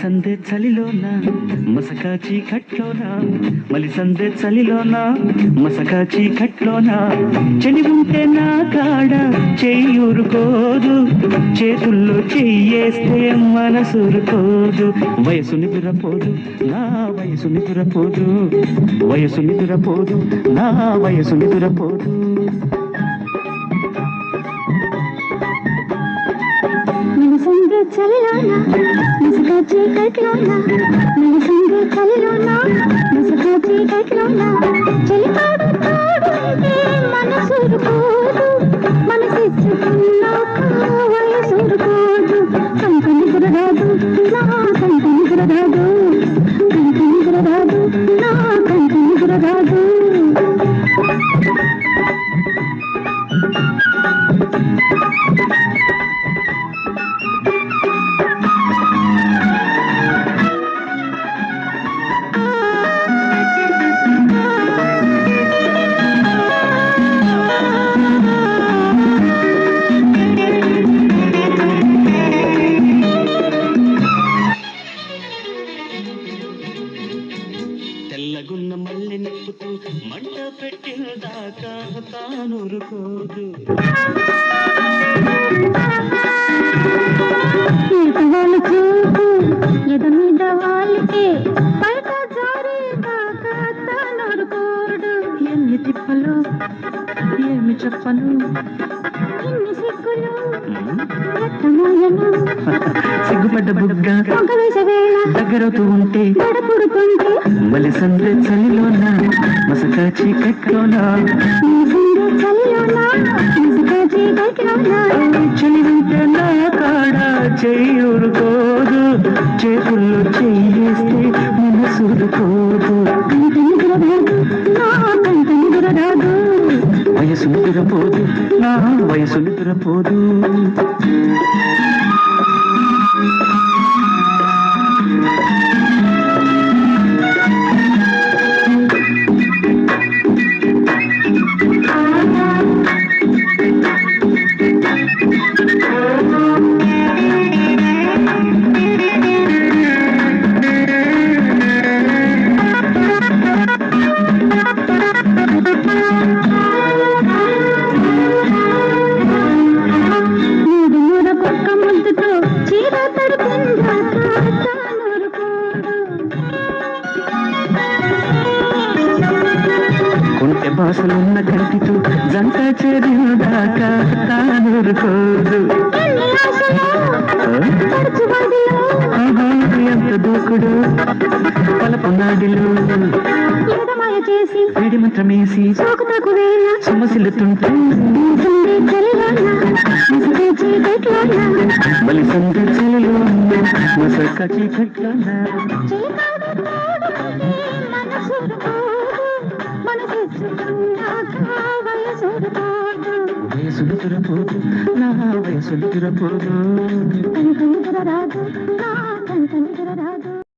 మలిసందే చలిలోన మసకా చీకట్లోన మలిసందే చలిలోన మసకా చీకట్లోన చెలి ఉంటే నా కాడ చెయ్యూరుకోదు చేతుల్లో చెయ్యేస్తే మనసురుకోదు వయసు నిదురపోదు నా వయసు నిదురపోదు వయసు నిదురపోదు నా వయసు నిదురపోదు మలిసందే చలిలోన మసకా చీకట్లోన మలిసందే చలిలోన మసకా చీకట్లోన చెలికాడు తోడుంటే మనసురుకోదు మనసిచ్చుకున్నాక వయసురుకోదు కంట నిద్రరాదు నా కంట నిద్రరాదు కంట నిద్రరాదు నా కంట నిద్రరాదు తెల్లగున్న మళ్ళీ నిప్పుతూ మంట పెట్టిన దాకా తానురుకోదు వాళ్ళు చూపు ఎద మీద వాళ్ళకే బయట జారేదాకా తానురుకోడు ఎన్ని తిప్పలు ఏమి చెప్పను ఎన్ని సిగ్గులు సిగ్గుపడ్డ బుగ్గ వేసే వేళ దగ్గరవుతూ ఉంటే గడపుడుకుంటే మలిసందే చలిలోన మసకా చీకట్లోన చలిలోన మసకా చీకట్లోన చెలి ఉంటే నా కాడ చెయ్యూరుకోదు చేతుల్లో చెయ్యేస్తే మనసురుకోదు కంట నిద్రరాదు నా కంట నిద్రరాదు వయసు నిద్రపోదు నా వయసు నిద్రపోదు కొంటె భాషలున్న కంటితో జంట చేరిన దాకా తానురుకోదు ఎంత దూకుడు పలపు నాడిలో చేసి వేడి మంత్రమేసి సోకుతకు వేళ సమసిల్లుతుంటే మలిసందే చలిలోన మసకా చీకట్లోన వయసు నిద్రపోదు నా వయసు నిద్రపోదు కంట నిద్రరాదు నా కంట నిద్రరాదు